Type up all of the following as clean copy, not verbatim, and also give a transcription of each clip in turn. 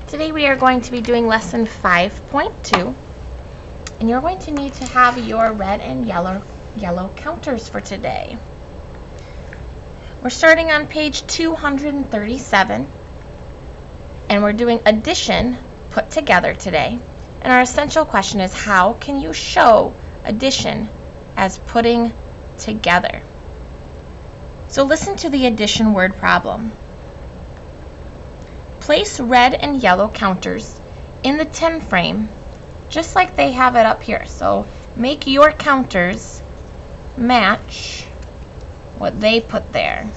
Today we are going to be doing lesson 5.2, and you're going to need to have your red and yellow counters for today. We're starting on page 237, and we're doing addition put together today. And our essential question is, how can you show addition as putting together? So listen to the addition word problem. Place red and yellow counters in the 10 frame just like they have it up here. So make your counters match what they put there.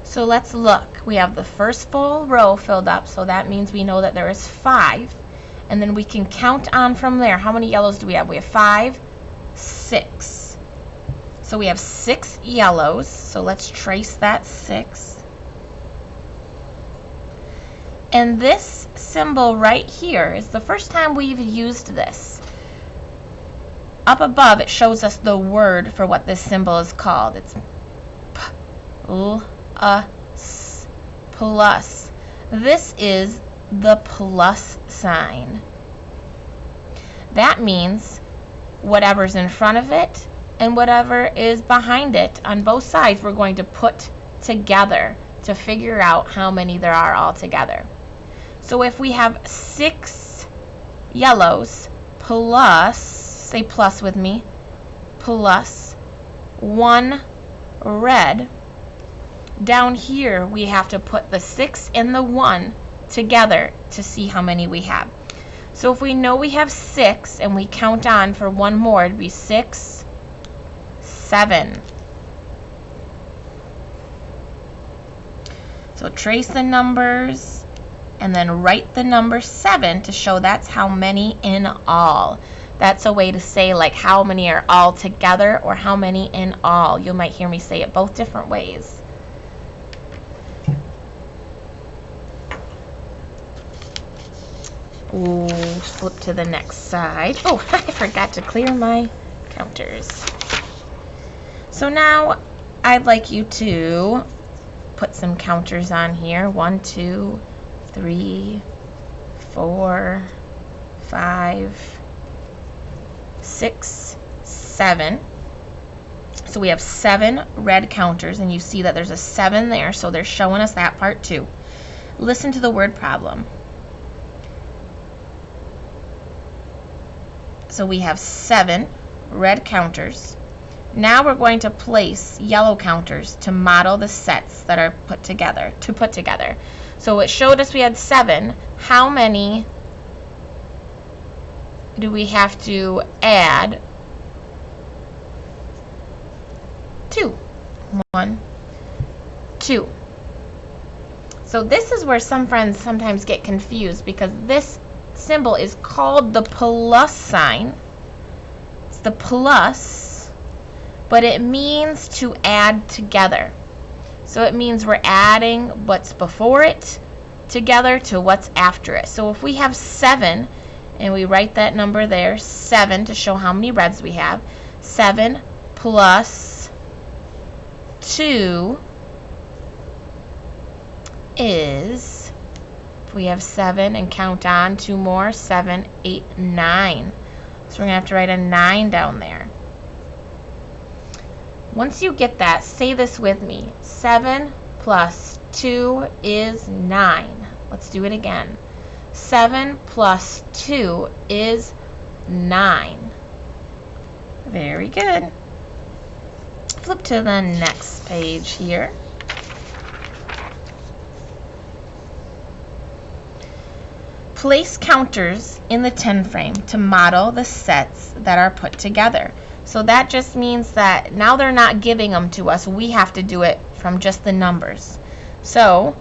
So let's look. We have the first full row filled up, so that means we know that there is 5. And then we can count on from there. How many yellows do we have? We have 5, 6. So we have 6 yellows. So let's trace that 6. And this symbol right here is the first time we've used this. Up above it shows us the word for what this symbol is called. It's plus. This is the plus sign. That means whatever's in front of it and whatever is behind it on both sides we're going to put together to figure out how many there are all together. So if we have 6 yellows plus, say plus with me, plus 1 red, down here we have to put the 6 and the 1 together to see how many we have. So if we know we have 6 and we count on for 1 more, it'd be 6, 7. So trace the numbers and then write the number 7 to show that's how many in all. That's a way to say like how many are all together or how many in all. You might hear me say it both different ways. Ooh, flip to the next side. Oh, I forgot to clear my counters. So now I'd like you to put some counters on here. 1, 2, 3, 4, 5, 6, 7. So we have 7 red counters, and you see that there's a 7 there, so they're showing us that part too. Listen to the word problem. So we have 7 red counters. Now we're going to place yellow counters to model the sets that are put together, So it showed us we had 7. How many do we have to add? 2. 1, 2. So this is where some friends sometimes get confused because this symbol is called the plus sign. It's the plus, but it means to add together. So it means we're adding what's before it together to what's after it. So if we have 7 and we write that number there, 7, to show how many reds we have, 7 plus 2 is, if we have 7 and count on 2 more, 7, 8, 9. So we're going to have to write a 9 down there. Once you get that, say this with me. 7 plus 2 is 9. Let's do it again. 7 plus 2 is 9. Very good. Flip to the next page here. Place counters in the 10 frame to model the sets that are put together. So that just means that now they're not giving them to us. We have to do it from just the numbers. So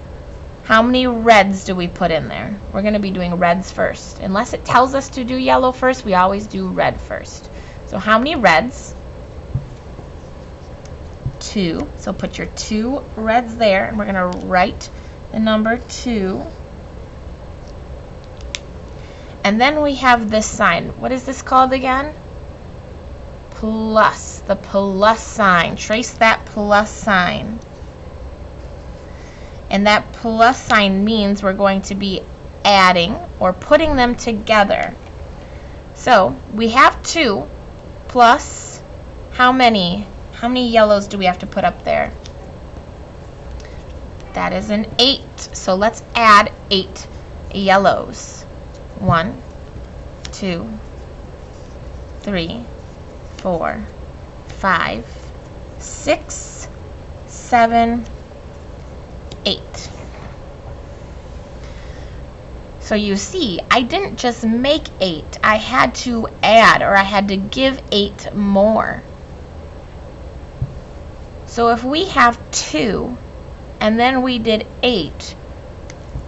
how many reds do we put in there? We're going to be doing reds first. Unless it tells us to do yellow first, we always do red first. So how many reds? 2. So put your 2 reds there, and we're going to write the number 2. And then we have this sign. What is this called again? plus, the plus sign. Trace that plus sign. And that plus sign means we're going to be adding or putting them together. So we have 2 plus how many? How many yellows do we have to put up there? That is an 8. So let's add 8 yellows. 1, 2, 3, 4, 5, 6, 7, 8. So you see, I didn't just make 8. I had to add, or I had to give 8 more. So if we have 2, and then we did 8,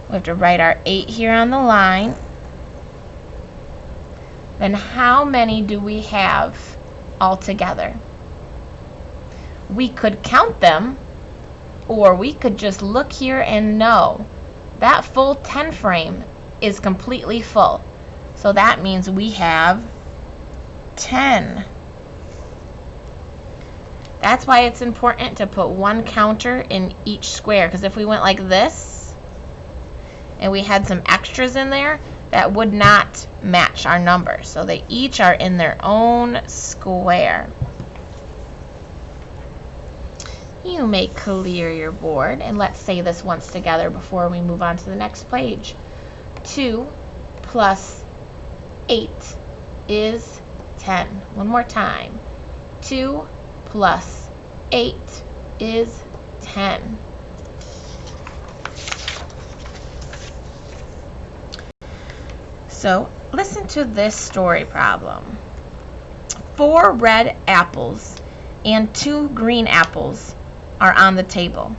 we have to write our 8 here on the line. Then how many do we have altogether? We could count them, or we could just look here and know that full 10 frame is completely full. So that means we have 10. That's why it's important to put 1 counter in each square, because if we went like this and we had some extras in there, that would not match our numbers. So they each are in their own square. You may clear your board, and let's say this once together before we move on to the next page. 2 plus 8 is 10. One more time. 2 plus 8 is 10. So listen to this story problem. 4 red apples and 2 green apples are on the table.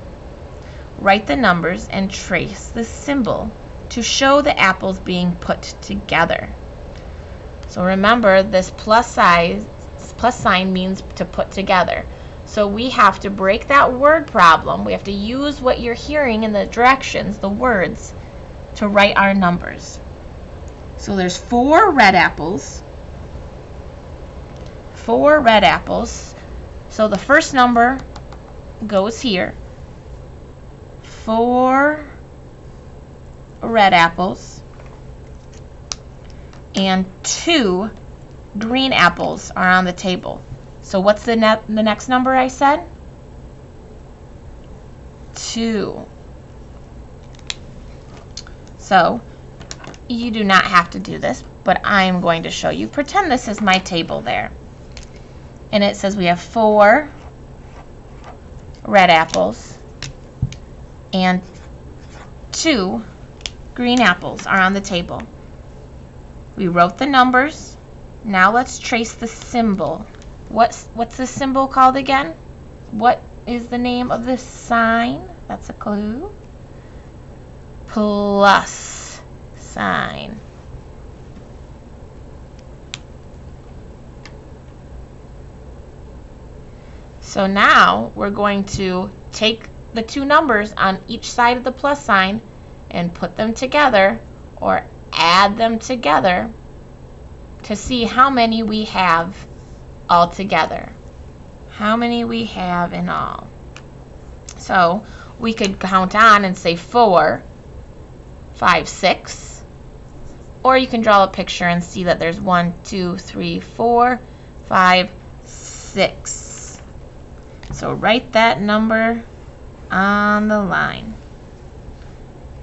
Write the numbers and trace the symbol to show the apples being put together. So remember, this plus sign means to put together. So we have to break that word problem. We have to use what you're hearing in the directions, the words, to write our numbers. So there's 4 red apples. 4 red apples. So the first number goes here. 4 red apples and 2 green apples are on the table. So what's the next number I said? 2. So you do not have to do this, but I'm going to show you. Pretend this is my table there. And it says we have 4 red apples and 2 green apples are on the table. We wrote the numbers. Now let's trace the symbol. What's the symbol called again? What is the name of this sign? That's a clue. Plus sign. So now we're going to take the 2 numbers on each side of the plus sign and put them together, or add them together, to see how many we have all together. How many we have in all. So we could count on and say 4, 5, 6. Or you can draw a picture and see that there's 1, 2, 3, 4, 5, 6. So write that number on the line.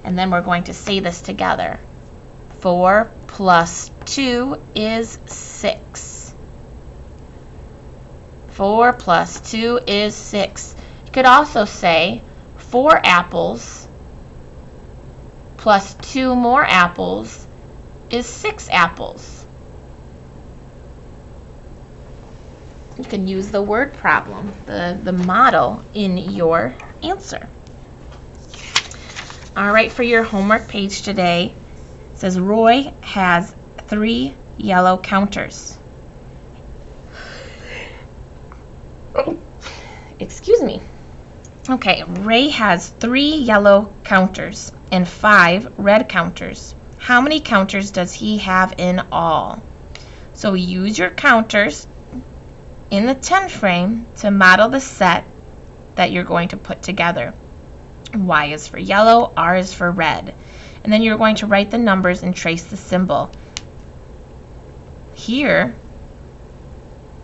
And then we're going to say this together. 4 plus 2 is 6. 4 plus 2 is 6. You could also say 4 apples plus 2 more apples is 6 apples. You can use the word problem, the model, in your answer. All right, for your homework page today, it says Roy has 3 yellow counters. Excuse me. Okay, Ray has 3 yellow counters and 5 red counters. How many counters does he have in all? So use your counters in the 10 frame to model the set that you're going to put together. Y is for yellow, R is for red. And then you're going to write the numbers and trace the symbol. Here,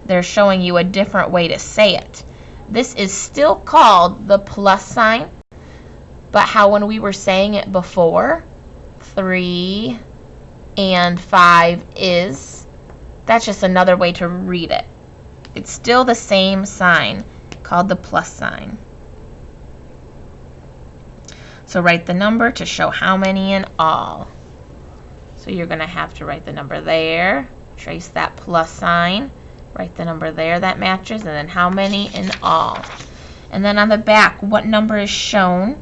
they're showing you a different way to say it. This is still called the plus sign, but how when we were saying it before, 3 and 5 is, that's just another way to read it. It's still the same sign, called the plus sign. So write the number to show how many in all. So you're going to have to write the number there, trace that plus sign, write the number there that matches, and then how many in all. And then on the back, what number is shown,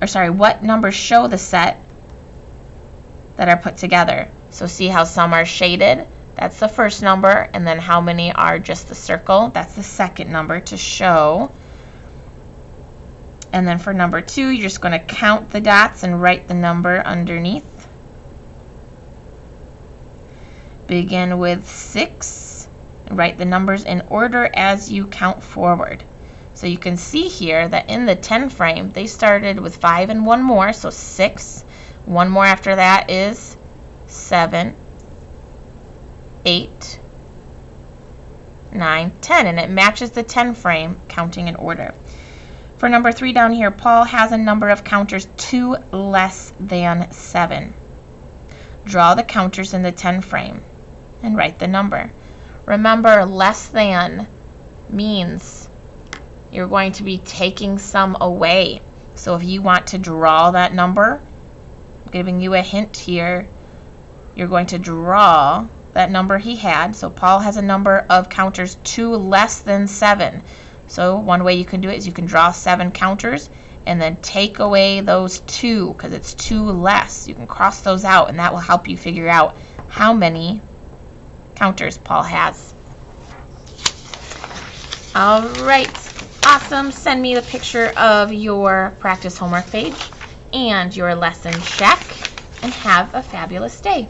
or sorry, what numbers show the set that are put together. So see how some are shaded? That's the first number, and then how many are just the circle? That's the second number to show. And then for number 2, you're just going to count the dots and write the number underneath. Begin with 6, and write the numbers in order as you count forward. So you can see here that in the 10 frame, they started with 5 and 1 more, so 6. 1 more after that is 7, 8, 9, 10, and it matches the 10 frame counting in order. For number 3 down here, Paul has a number of counters 2 less than 7. Draw the counters in the 10 frame and write the number. Remember, less than means you're going to be taking some away. So if you want to draw that number, I'm giving you a hint here, you're going to draw that number he had. So Paul has a number of counters 2 less than 7. So one way you can do it is you can draw 7 counters and then take away those 2 because it's 2 less. You can cross those out, and that will help you figure out how many counters Paul has. All right, awesome. Send me the picture of your practice homework page and your lesson check, and have a fabulous day.